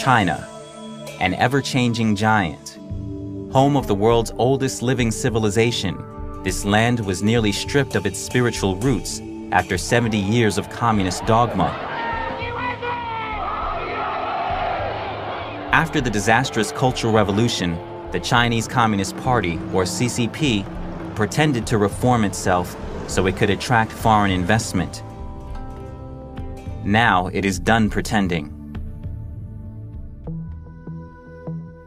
China, an ever-changing giant. Home of the world's oldest living civilization, this land was nearly stripped of its spiritual roots after 70 years of communist dogma. After the disastrous Cultural Revolution, the Chinese Communist Party, or CCP, pretended to reform itself so it could attract foreign investment. Now it is done pretending.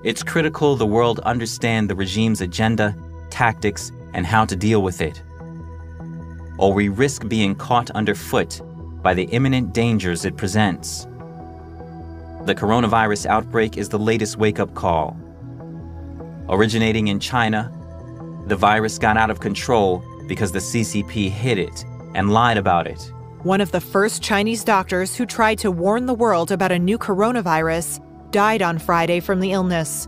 It's critical the world understand the regime's agenda, tactics, and how to deal with it, or we risk being caught underfoot by the imminent dangers it presents. The coronavirus outbreak is the latest wake-up call. Originating in China, the virus got out of control because the CCP hid it and lied about it. One of the first Chinese doctors who tried to warn the world about a new coronavirus died on Friday from the illness.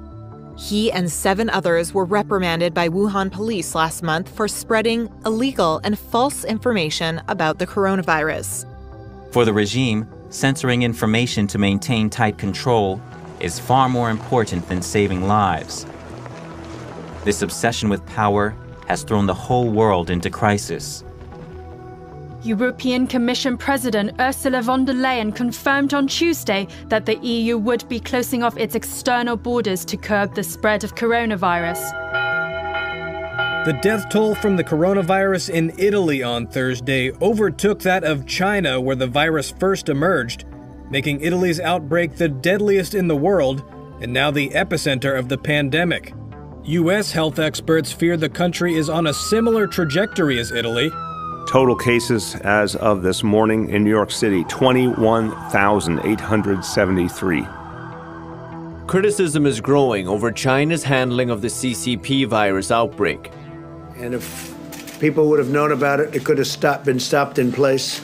He and 7 others were reprimanded by Wuhan police last month for spreading illegal and false information about the coronavirus. For the regime, censoring information to maintain tight control is far more important than saving lives. This obsession with power has thrown the whole world into crisis. European Commission President Ursula von der Leyen confirmed on Tuesday that the EU would be closing off its external borders to curb the spread of coronavirus. The death toll from the coronavirus in Italy on Thursday overtook that of China, where the virus first emerged, making Italy's outbreak the deadliest in the world and now the epicenter of the pandemic. U.S. health experts fear the country is on a similar trajectory as Italy. Total cases as of this morning in New York City, 21,873. Criticism is growing over China's handling of the CCP virus outbreak. And if people would have known about it, it could have been stopped in place.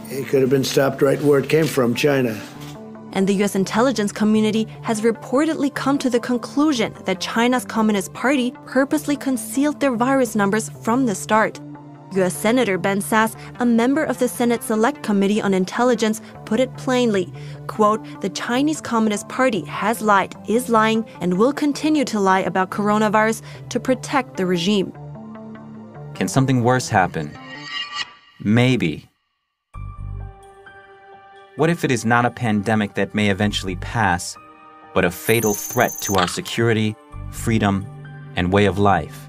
It could have been stopped right where it came from, China. And the U.S. intelligence community has reportedly come to the conclusion that China's Communist Party purposely concealed their virus numbers from the start. U.S. Senator Ben Sasse, a member of the Senate Select Committee on Intelligence, put it plainly, quote, "The Chinese Communist Party has lied, is lying, and will continue to lie about coronavirus to protect the regime." Can something worse happen? Maybe. What if it is not a pandemic that may eventually pass, but a fatal threat to our security, freedom, and way of life?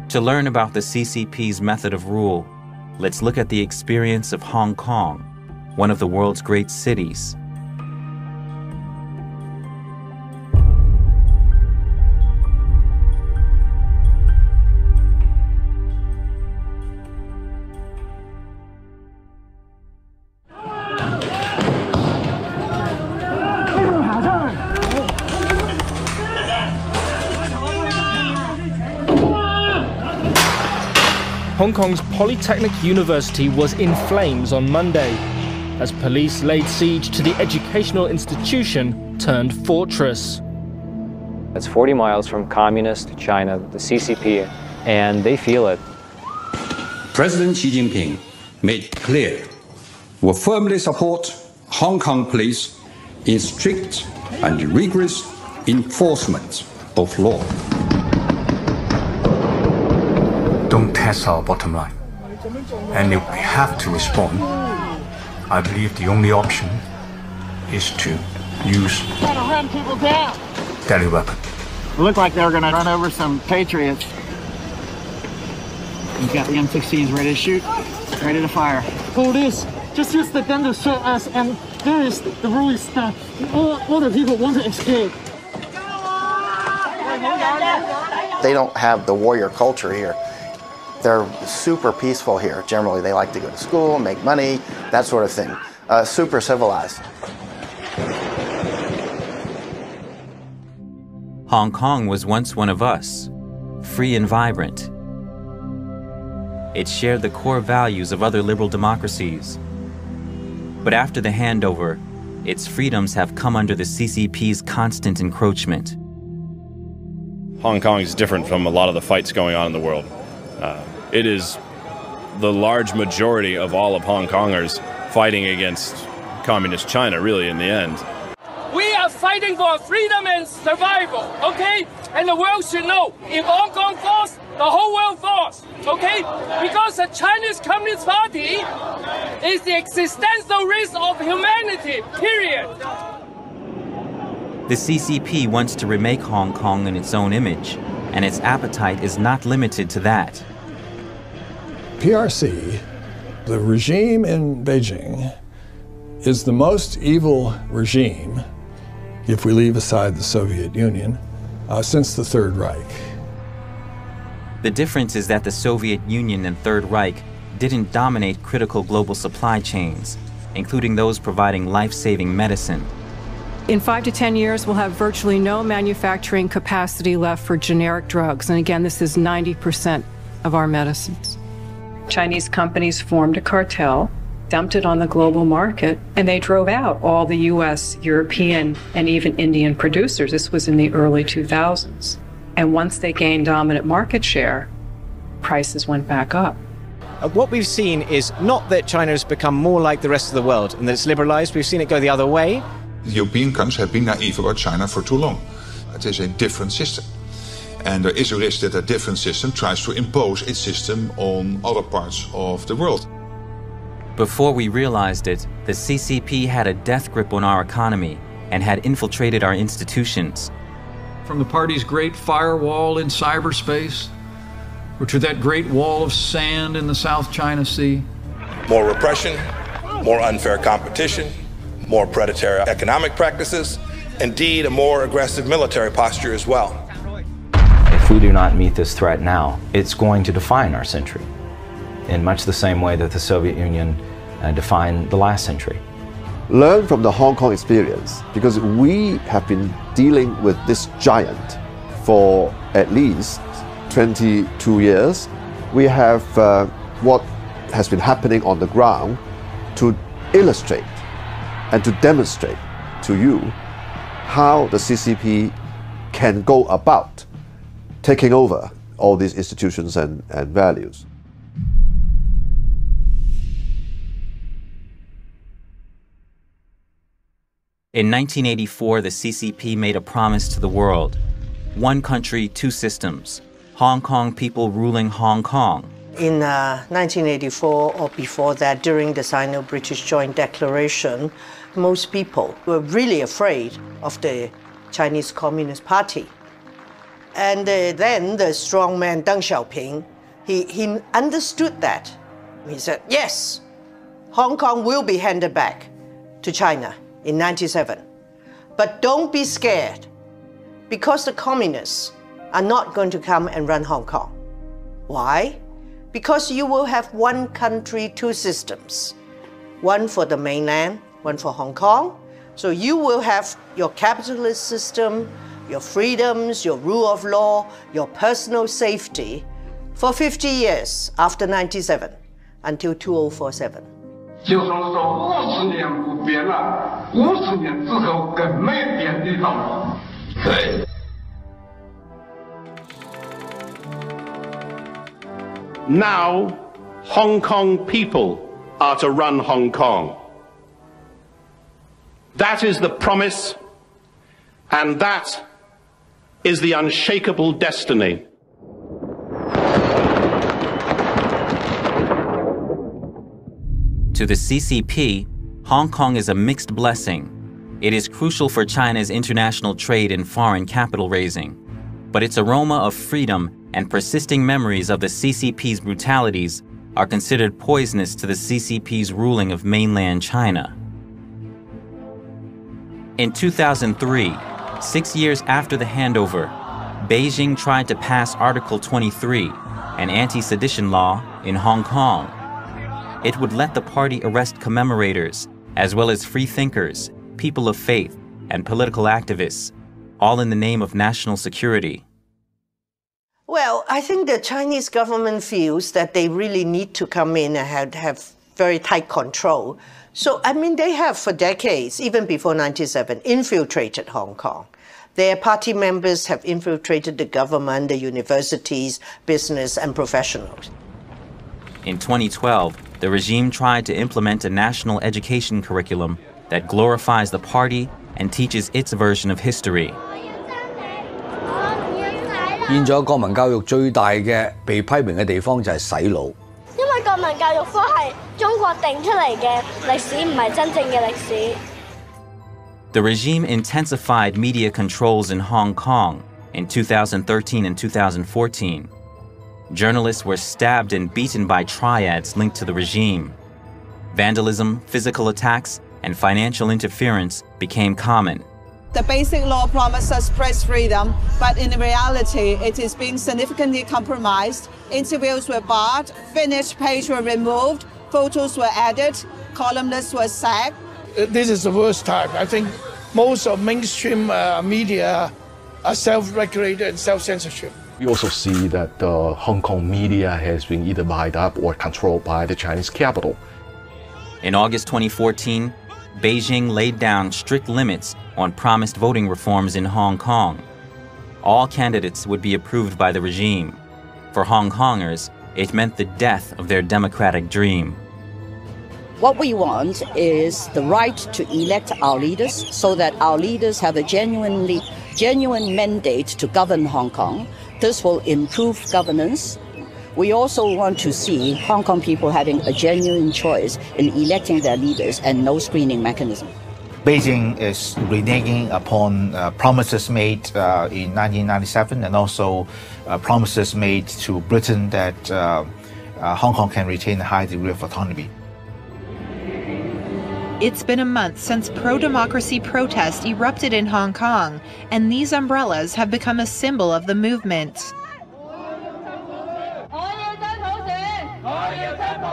To learn about the CCP's method of rule, let's look at the experience of Hong Kong, one of the world's great cities. Hong Kong's Polytechnic University was in flames on Monday as police laid siege to the educational institution turned fortress. It's 40 miles from communist China, the CCP, and they feel it. President Xi Jinping made clear we firmly support Hong Kong police in strict and rigorous enforcement of law. Don't test our bottom line. And if we have to respond, I believe the only option is to use deadly weapon. It looked like they were going to run over some patriots. He's got the M16s ready to shoot, ready to fire. Police just use the gun to shoot us, and there is the rule is that all the people want to escape. They don't have the warrior culture here. They're super peaceful here. Generally, they like to go to school, make money, that sort of thing. Super civilized. Hong Kong was once one of us, free and vibrant. It shared the core values of other liberal democracies. But after the handover, its freedoms have come under the CCP's constant encroachment. Hong Kong is different from a lot of the fights going on in the world. It is the large majority of all of Hong Kongers fighting against communist China, really, in the end. We are fighting for freedom and survival, okay? And the world should know, if Hong Kong falls, the whole world falls, okay? Because the Chinese Communist Party is the existential risk of humanity, period. The CCP wants to remake Hong Kong in its own image, and its appetite is not limited to that. PRC, the regime in Beijing, is the most evil regime, if we leave aside the Soviet Union, since the Third Reich. The difference is that the Soviet Union and Third Reich didn't dominate critical global supply chains, including those providing life-saving medicine. In 5 to 10 years, we'll have virtually no manufacturing capacity left for generic drugs. And again, this is 90% of our medicines. Chinese companies formed a cartel, dumped it on the global market, and they drove out all the US, European, and even Indian producers. This was in the early 2000s. And once they gained dominant market share, prices went back up. What we've seen is not that China has become more like the rest of the world and that it's liberalized. We've seen it go the other way. The European countries have been naive about China for too long. It is a different system. And there is a risk that a different system tries to impose its system on other parts of the world. Before we realized it, the CCP had a death grip on our economy and had infiltrated our institutions. From the party's great firewall in cyberspace, or to that great wall of sand in the South China Sea. More repression, more unfair competition, more predatory economic practices, indeed a more aggressive military posture as well. If we do not meet this threat now, it's going to define our century in much the same way that the Soviet Union defined the last century. Learn from the Hong Kong experience, because we have been dealing with this giant for at least 22 years. We have what has been happening on the ground to illustrate and to demonstrate to you how the CCP can go about taking over all these institutions and values. In 1984, the CCP made a promise to the world. One country, two systems. Hong Kong people ruling Hong Kong. In 1984 or before that, during the Sino-British Joint Declaration, most people were really afraid of the Chinese Communist Party. And then the strongman Deng Xiaoping, he understood that. He said, yes, Hong Kong will be handed back to China in 1997. But don't be scared, because the communists are not going to come and run Hong Kong. Why? Because you will have one country, two systems. One for the mainland, one for Hong Kong. So you will have your capitalist system, your freedoms, your rule of law, your personal safety for 50 years after 1997 until 2047. 就说50年不变了，50年之后更没变的道理。对。Now, Hong Kong people are to run Hong Kong. That is the promise, and that is the unshakable destiny. To the CCP, Hong Kong is a mixed blessing. It is crucial for China's international trade and foreign capital raising. But its aroma of freedom and persisting memories of the CCP's brutalities are considered poisonous to the CCP's ruling of mainland China. In 2003, 6 years after the handover, Beijing tried to pass Article 23, an anti-sedition law, in Hong Kong. It would let the party arrest commemorators, as well as free thinkers, people of faith, and political activists, all in the name of national security. Well, I think the Chinese government feels that they really need to come in and have very tight control. So, I mean, they have for decades, even before 1997, infiltrated Hong Kong. Their party members have infiltrated the government, the universities, business, and professionals. In 2012, the regime tried to implement a national education curriculum that glorifies the party and teaches its version of history. 現在國民教育最大嘅被批評嘅地方就係洗腦。因為國民教育科係中國定出嚟嘅歷史，唔係真正嘅歷史。The regime intensified media controls in Hong Kong in 2013 and 2014. Journalists were stabbed and beaten by triads linked to the regime. Vandalism, physical attacks, and financial interference became common. The basic law promises press freedom, but in reality, it is being significantly compromised. Interviews were barred, finished pages were removed, photos were added, columnists were sacked. This is the worst time. I think most of mainstream media are self-regulated and self-censorship. We also see that the Hong Kong media has been either bought up or controlled by the Chinese capital. In August 2014, Beijing laid down strict limits on promised voting reforms in Hong Kong. All candidates would be approved by the regime. For Hong Kongers, it meant the death of their democratic dream. What we want is the right to elect our leaders so that our leaders have a genuine mandate to govern Hong Kong. This will improve governance. We also want to see Hong Kong people having a genuine choice in electing their leaders and no screening mechanism. Beijing is reneging upon promises made in 1997 and also promises made to Britain that Hong Kong can retain a high degree of autonomy. It's been a month since pro-democracy protests erupted in Hong Kong, and these umbrellas have become a symbol of the movement.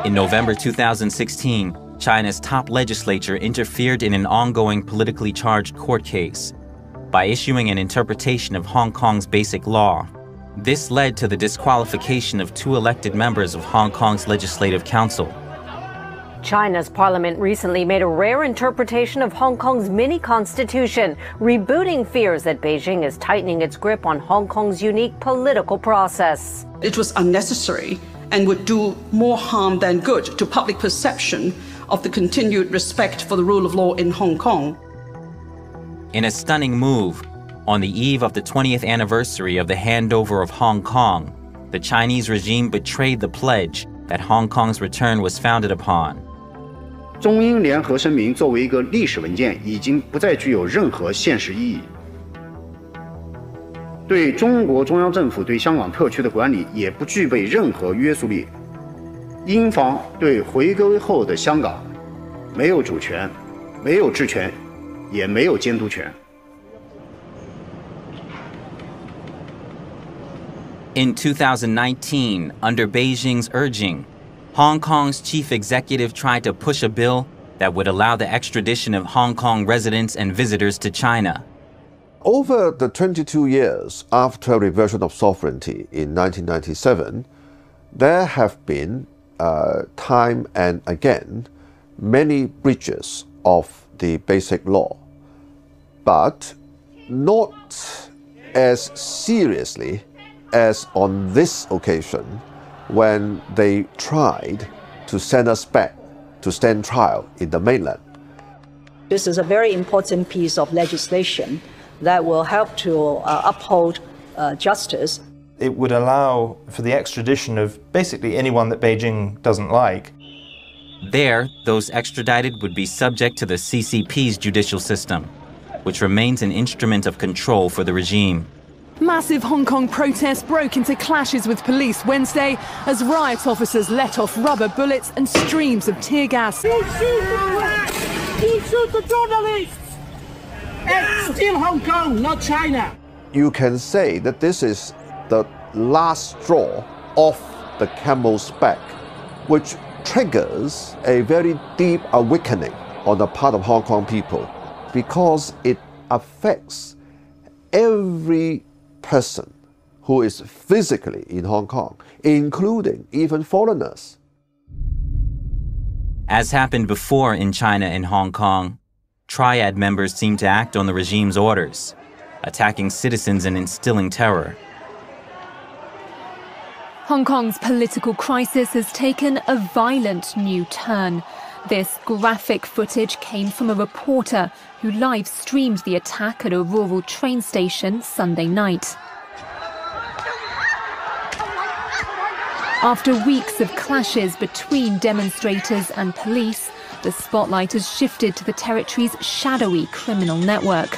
In November 2016, China's top legislature interfered in an ongoing politically charged court case by issuing an interpretation of Hong Kong's basic law. This led to the disqualification of 2 elected members of Hong Kong's Legislative Council. China's parliament recently made a rare interpretation of Hong Kong's mini-constitution, rebooting fears that Beijing is tightening its grip on Hong Kong's unique political process. It was unnecessary and would do more harm than good to public perception of the continued respect for the rule of law in Hong Kong. In a stunning move, on the eve of the 20th anniversary of the handover of Hong Kong, the Chinese regime betrayed the pledge that Hong Kong's return was founded upon. 中英联合声明作为一个历史文件，已经不再具有任何现实意义。对中国中央政府对香港特区的管理也不具备任何约束力。英方对回归后的香港没有主权、没有治权，也没有监督权。In 2019, under Beijing's urging, Hong Kong's chief executive tried to push a bill that would allow the extradition of Hong Kong residents and visitors to China. Over the 22 years after reversion of sovereignty in 1997, there have been time and again many breaches of the basic law, but not as seriously as on this occasion when they tried to send us back to stand trial in the mainland. This is a very important piece of legislation that will help to uphold justice. It would allow for the extradition of basically anyone that Beijing doesn't like. There, those extradited would be subject to the CCP's judicial system, which remains an instrument of control for the regime. Massive Hong Kong protests broke into clashes with police Wednesday as riot officers let off rubber bullets and streams of tear gas. You shoot the journalists! It's still Hong Kong, not China. You can say that this is the last straw off the camel's back, which triggers a very deep awakening on the part of Hong Kong people, because it affects every person who is physically in Hong Kong, including even foreigners. As happened before in China and Hong Kong, triad members seem to act on the regime's orders, attacking citizens and instilling terror. Hong Kong's political crisis has taken a violent new turn. This graphic footage came from a reporter who live-streamed the attack at a rural train station Sunday night. After weeks of clashes between demonstrators and police, the spotlight has shifted to the territory's shadowy criminal network.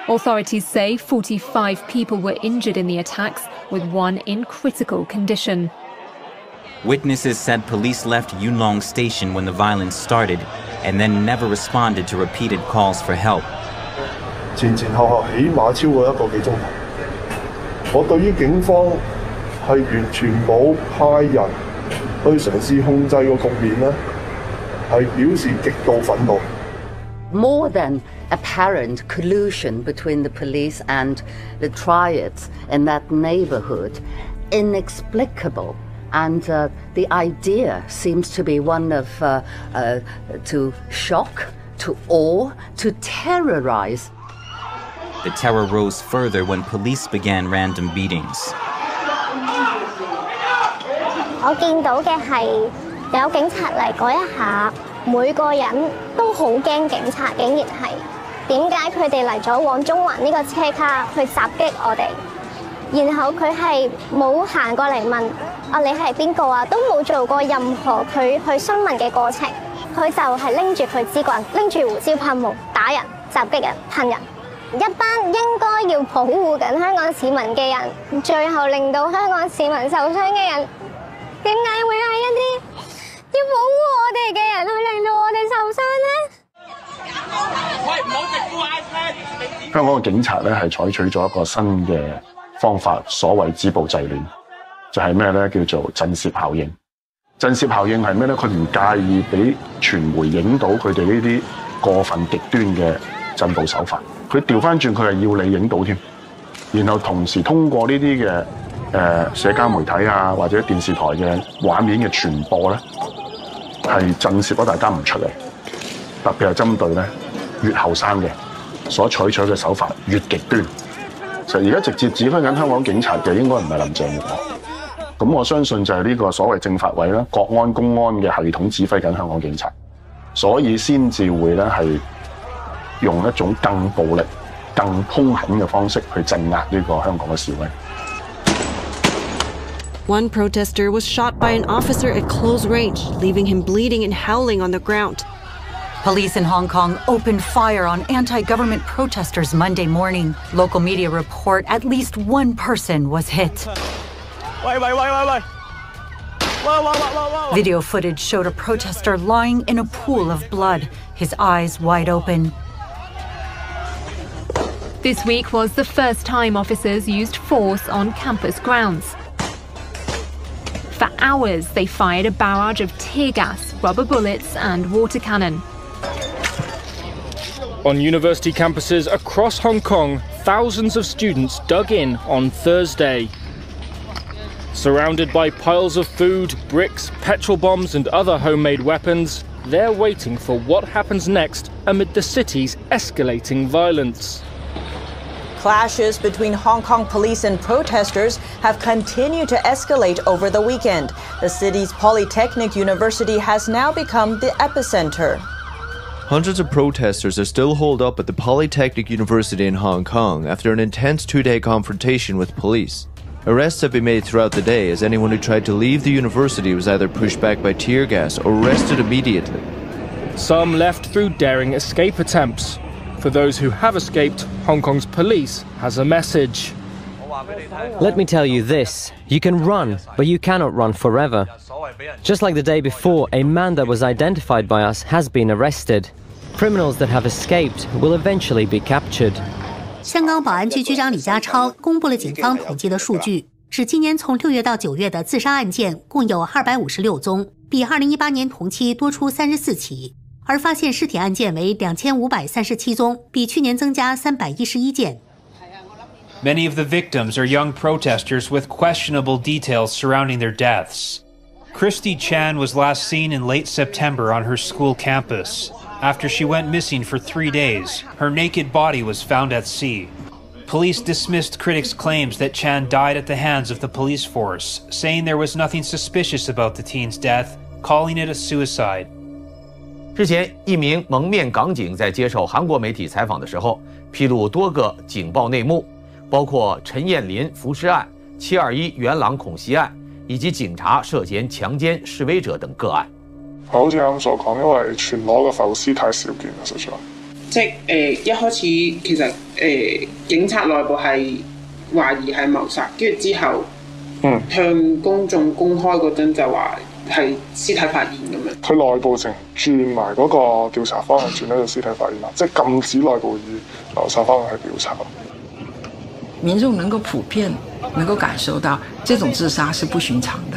Authorities say 45 people were injured in the attacks, with one in critical condition. Witnesses said police left Yunlong Station when the violence started and then never responded to repeated calls for help. 前後起碼超過1個幾鐘頭。我對於警方係完全冇派人去嘗試控制個局面呢，係表示極度憤怒。More than apparent collusion between the police and the triads in that neighborhood, inexplicable. And the idea seems to be one of to shock, to awe, to terrorize. The terror rose further when police began random beatings. 我見到嘅係有警察嚟嗰一下，每個人都好驚警察，竟然係點解佢哋嚟咗往中環呢個車卡去襲擊我哋？然後佢係冇行過嚟問啊你係邊個啊，都冇做過任何佢去詢問嘅過程，佢就係拎住佢支棍，拎住胡椒噴霧打人、襲擊人、噴人。一班應該要保護緊香港市民嘅人，最後令到香港市民受傷嘅人，點解會係一啲要保護我哋嘅人去令到我哋受傷呢？香港嘅警察咧係採取咗一個新嘅方法，所謂止暴制亂，就係咩咧？叫做震懾效應。震懾效應係咩咧？佢唔介意俾傳媒影到佢哋呢啲過分極端嘅震暴手法，佢調翻轉佢係要你影到添，然後同時通過呢啲嘅社交媒體啊或者電視台嘅畫面嘅傳播咧，係震懾咗大家唔出嚟，特別係針對咧越後生嘅所採取嘅手法越極端。其實而家直接指揮緊香港警察嘅應該唔係林鄭月娥，咁我相信就係呢個所謂政法委啦、國安公安嘅系統指揮緊香港警察，所以先至會咧係用一種更暴力、更兇狠嘅方式去鎮壓呢個香港嘅示威。One protester was shot by an officer at close range, leaving him bleeding and howling on the ground. Police in Hong Kong opened fire on anti-government protesters Monday morning. Local media report at least one person was hit. Video footage showed a protester lying in a pool of blood, his eyes wide open. This week was the first time officers used force on campus grounds. For hours, they fired a barrage of tear gas, rubber bullets and water cannon. On university campuses across Hong Kong, thousands of students dug in on Thursday. Surrounded by piles of food, bricks, petrol bombs and other homemade weapons, they're waiting for what happens next amid the city's escalating violence. Clashes between Hong Kong police and protesters have continued to escalate over the weekend. The city's Polytechnic University has now become the epicenter. Hundreds of protesters are still holed up at the Polytechnic University in Hong Kong after an intense two-day confrontation with police. Arrests have been made throughout the day as anyone who tried to leave the university was either pushed back by tear gas or arrested immediately. Some left through daring escape attempts. For those who have escaped, Hong Kong's police has a message. Let me tell you this, you can run, but you cannot run forever. Just like the day before, a man that was identified by us has been arrested. Criminals that have escaped will eventually be captured. 香港保安局局长李家超公布了警方统计的数据，指今年从6月到9月的自杀案件共有256宗，比2018年同期多出34起，而发现尸体案件为2537宗，比去年增加311件。Many of the victims are young protesters with questionable details surrounding their deaths. Christy Chan was last seen in late September on her school campus. After she went missing for 3 days, her naked body was found at sea. Police dismissed critics' claims that Chan died at the hands of the police force, saying there was nothing suspicious about the teen's death calling it a suicide. 之前，一名蒙面港警在接受韩国媒体采访的时候，披露多个警报内幕，包括陈彦霖浮尸案、721元朗恐襲案，以及警察涉嫌強姦示威者等個案。好似啱所講，因為全裸嘅浮屍太少見啦，實在。即一開始其實警察內部係懷疑係謀殺，跟住之後向公眾公開嗰陣就話係屍體發現咁樣。佢內部淨轉埋嗰個調查方向轉喺度屍體發現啦，即係禁止內部以謀殺方向去調查。民眾能夠普遍能夠感受到這種自殺是不尋常的，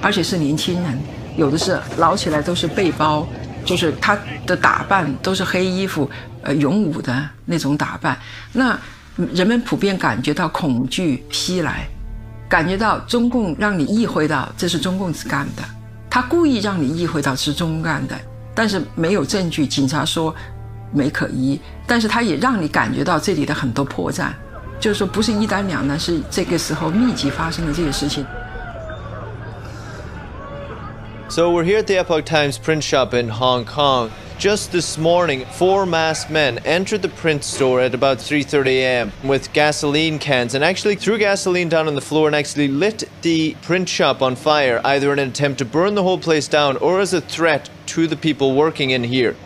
而且是年輕人。有的是撈起來都是背包，就是他的打扮都是黑衣服，勇武的那種打扮。那人們普遍感覺到恐懼襲來，感覺到中共讓你意會到這是中共幹的，他故意讓你意會到是中共幹的，但是沒有證據，警察說沒可疑，但是他也讓你感覺到這裡的很多破綻，就是說不是一單兩單，是這個時候密集發生的這些事情。So we're here at the Epoch Times print shop in Hong Kong. Just this morning, 4 masked men entered the print store at about 3:30 a.m. with gasoline cans and actually threw gasoline down on the floor and actually lit the print shop on fire, either in an attempt to burn the whole place down or as a threat to the people working in here.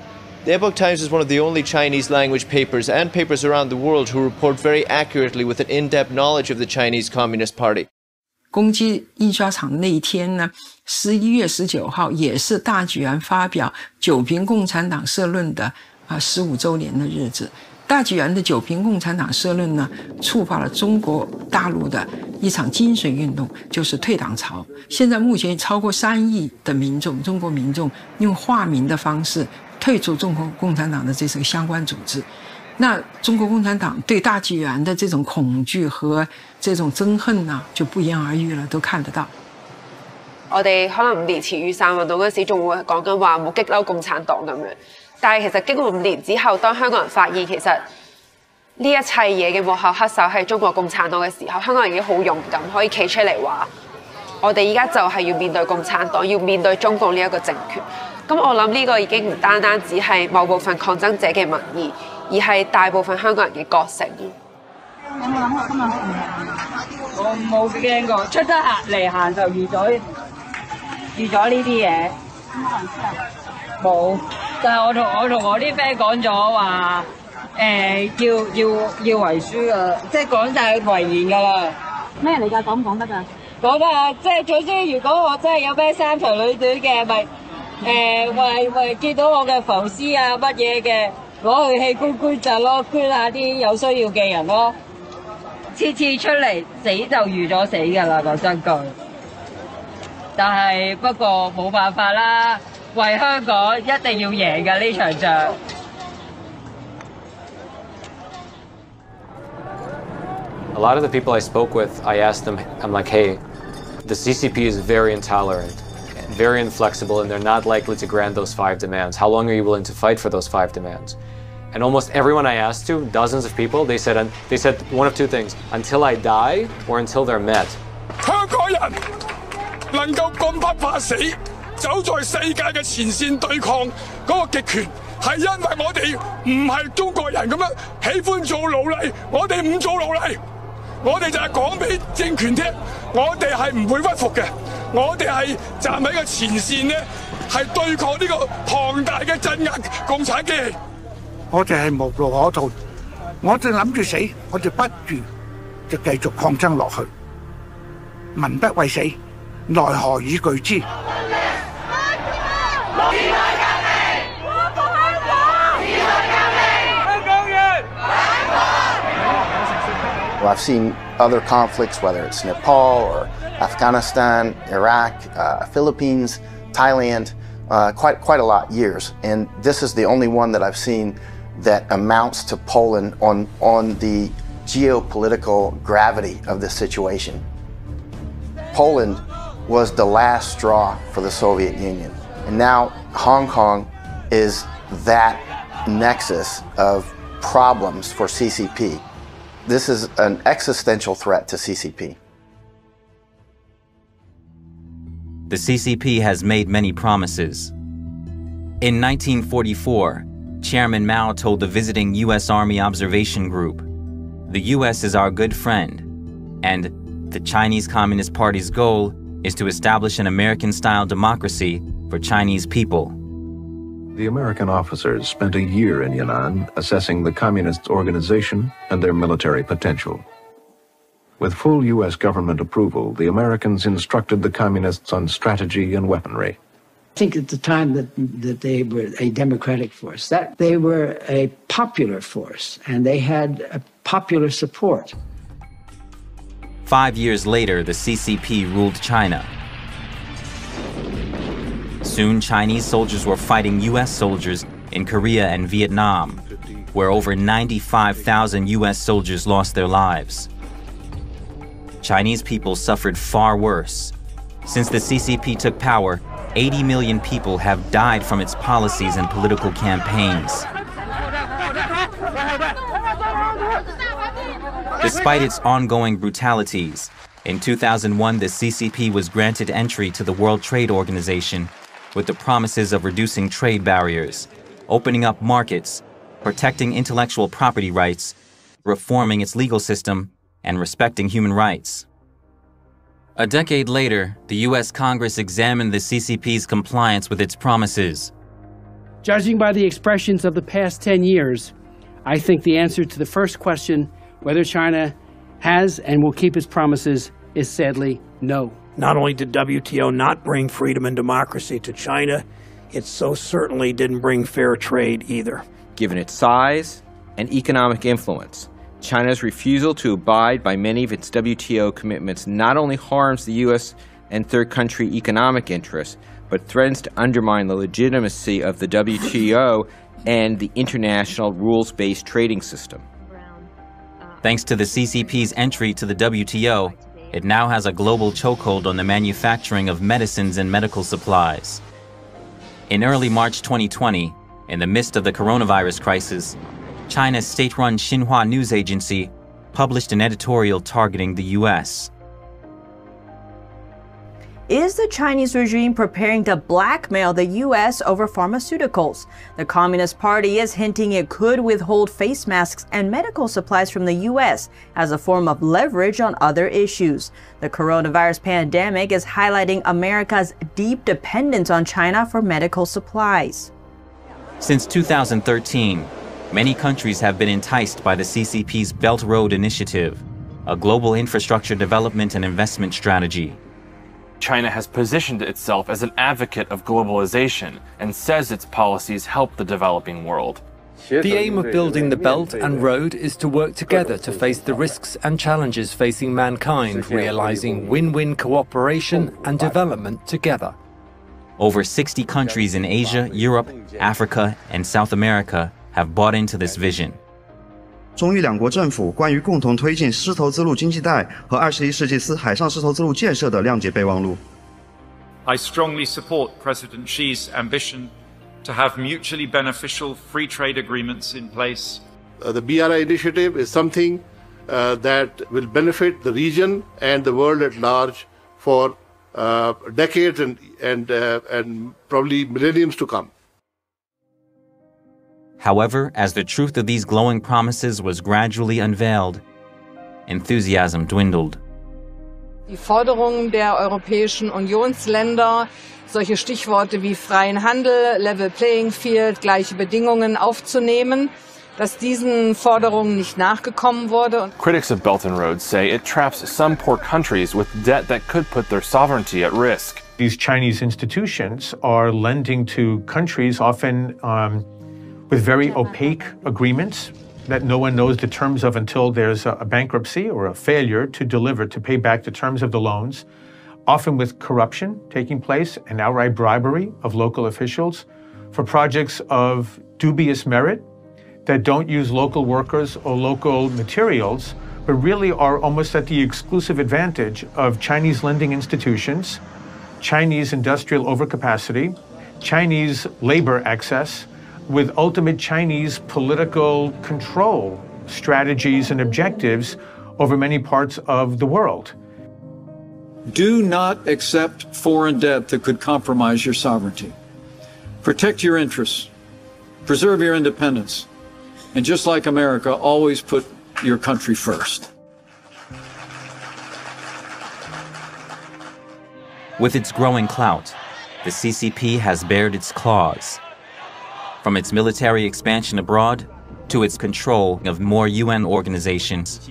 The Epoch Times is one of the only Chinese language papers and papers around the world who report very accurately with an in-depth knowledge of the Chinese Communist Party. 公鸡印刷厂那一天呢，11月19号也是大举然发表九评共产党社论的15周年的日子。大举然的九评共产党社论呢，触发了中国大陆的一场精神运动，就是退党潮。现在目前超过3亿的民众，中国民众用化名的方式退出中国共产党的这个相关组织。那中國共產黨對大紀元的這種恐懼和這種憎恨啊，就不言而喻了，都看得到。我哋可能5年前雨傘運動嗰時仲會講緊話冇激嬲共產黨咁樣，但係其實經過5年之後，當香港人發現其實呢一切嘢嘅幕後黑手係中國共產黨嘅時候，香港人已經好勇敢可以企出嚟話，我哋依家就係要面對共產黨，要面對中共呢一個政權。咁我諗呢個已經唔單單只係某部分抗爭者嘅民意。而係大部分香港人嘅覺醒。有冇諗過今日去唔行？我冇驚過，出得嚟行就預咗呢啲嘢。冇，但係我同我啲 friend 講咗話，要遺書噶，即係講晒遺言噶啦。咩嚟㗎？講唔講得㗎？講得，即係總之，如果我真係有咩三長兩短嘅，咪為見到我嘅浮屍啊乜嘢嘅。攞去器官捐贈咯，捐下啲有需要嘅人咯。次次出嚟死就預咗死㗎啦，講真句。但係不過冇辦法啦，為香港一定要贏㗎呢場仗。A lot of the people I spoke with, I asked them, I'm like, hey, the CCP is very intolerant, very inflexible, and they're not likely to grant those 5 demands. How long are you willing to fight for those 5 demands? And almost everyone I asked to, dozens of people, they said one of 2 things: until I die or until they're met. 香港人能夠咁不怕死，走在世界嘅前線對抗嗰個極權，係因為我哋唔係中國人咁樣喜歡做奴隸，我哋唔做奴隸，我哋就係講俾政權聽，我哋係唔會屈服嘅，我哋係站喺個前線咧，係對抗呢個龐大嘅鎮壓共產機器。我哋係無路可逃，我哋諗住死，我哋不如就繼續抗爭落去。民不畏死，奈何以懼之？Well, I've seen other conflicts, whether it's Nepal or Afghanistan, Iraq, Philippines, Thailand, quite a lot years, and this is the only one that I've seen that amounts to Poland on the geopolitical gravity of this situation. Poland was the last straw for the Soviet Union, and now Hong Kong is that nexus of problems for CCP. This is an existential threat to CCP. the CCP has made many promises. In 1944, Chairman Mao told the visiting U.S. Army Observation Group, "The U.S. is our good friend, and the Chinese Communist Party's goal is to establish an American-style democracy for Chinese people." The American officers spent a year in Yan'an assessing the communist organization and their military potential. With full U.S. government approval, the Americans instructed the communists on strategy and weaponry. I think at the time that they were a democratic force, that they were a popular force, and they had a popular support. 5 years later, the CCP ruled China. Soon, Chinese soldiers were fighting U.S. soldiers in Korea and Vietnam, where over 95,000 U.S. soldiers lost their lives. Chinese people suffered far worse. Since the CCP took power, 80 million people have died from its policies and political campaigns. Despite its ongoing brutalities, in 2001 the CCP was granted entry to the World Trade Organization with the promises of reducing trade barriers, opening up markets, protecting intellectual property rights, reforming its legal system, and respecting human rights. A decade later, the U.S. Congress examined the CCP's compliance with its promises. Judging by the expressions of the past 10 years, I think the answer to the first question, whether China has and will keep its promises, is sadly no. Not only did WTO not bring freedom and democracy to China, it so certainly didn't bring fair trade either. Given its size and economic influence, China's refusal to abide by many of its WTO commitments not only harms the U.S. and third country economic interests, but threatens to undermine the legitimacy of the WTO and the international rules-based trading system. Thanks to the CCP's entry to the WTO, it now has a global chokehold on the manufacturing of medicines and medical supplies. In early March 2020, in the midst of the coronavirus crisis, China's state-run Xinhua news agency published an editorial targeting the U.S. Is the Chinese regime preparing to blackmail the U.S. over pharmaceuticals? The Communist Party is hinting it could withhold face masks and medical supplies from the U.S. as a form of leverage on other issues. The coronavirus pandemic is highlighting America's deep dependence on China for medical supplies. Since 2013, many countries have been enticed by the CCP's Belt Road Initiative, a global infrastructure development and investment strategy. China has positioned itself as an advocate of globalization and says its policies help the developing world. The aim of building the Belt and Road is to work together to face the risks and challenges facing mankind, realizing win-win cooperation and development together. Over 60 countries in Asia, Europe, Africa, and South America have bought into this vision. 中日两国政府关于共同推进丝绸之路经济带和21世纪海上丝绸之路建设的谅解备忘录。I strongly support President Xi's ambition to have mutually beneficial free trade agreements in place. The BRI initiative is something that will benefit the region and the world at large for decades and probably millenniums to come. However, as the truth of these glowing promises was gradually unveiled, enthusiasm dwindled. Die Forderungen der Europäischen Unionsländer, solche Stichworte wie freien Handel, Level Playing Field, gleiche Bedingungen aufzunehmen, dass diesen Forderungen nicht nachgekommen wurde. Critics of Belt and Road say it traps some poor countries with debt that could put their sovereignty at risk. These Chinese institutions are lending to countries often with very opaque agreements that no one knows the terms of until there's a bankruptcy or a failure to deliver, to pay back the terms of the loans, often with corruption taking place and outright bribery of local officials for projects of dubious merit that don't use local workers or local materials, but really are almost at the exclusive advantage of Chinese lending institutions, Chinese industrial overcapacity, Chinese labor access, with ultimate Chinese political control strategies and objectives over many parts of the world. Do not accept foreign debt that could compromise your sovereignty. Protect your interests, preserve your independence, and just like America, always put your country first. With its growing clout, the CCP has bared its claws. From its military expansion abroad to its control of more UN organizations,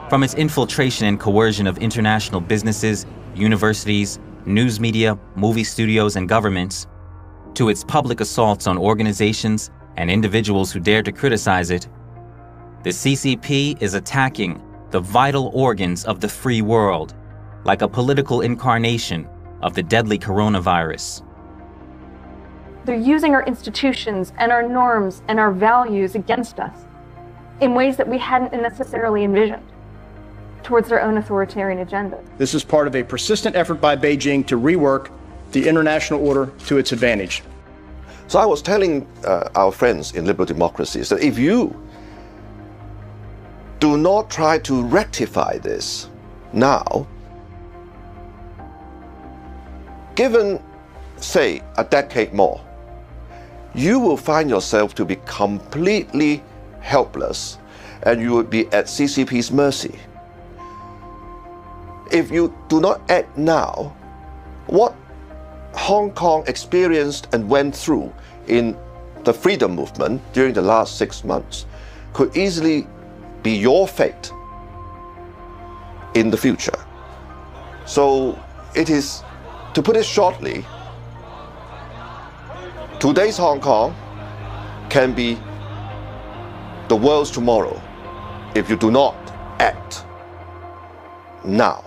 from its infiltration and coercion of international businesses, universities, news media, movie studios, and governments, to its public assaults on organizations and individuals who dare to criticize it, the CCP is attacking the vital organs of the free world, like a political incarnation of the deadly coronavirus. They're using our institutions and our norms and our values against us in ways that we hadn't necessarily envisioned, towards their own authoritarian agenda. This is part of a persistent effort by Beijing to rework the international order to its advantage. So I was telling our friends in liberal democracies that if you do not try to rectify this now, given, say, a decade more, you will find yourself to be completely helpless and you will be at CCP's mercy. If you do not act now, what Hong Kong experienced and went through in the freedom movement during the last 6 months could easily be your fate in the future. So it is, to put it shortly, today's Hong Kong can be the world's tomorrow if you do not act now.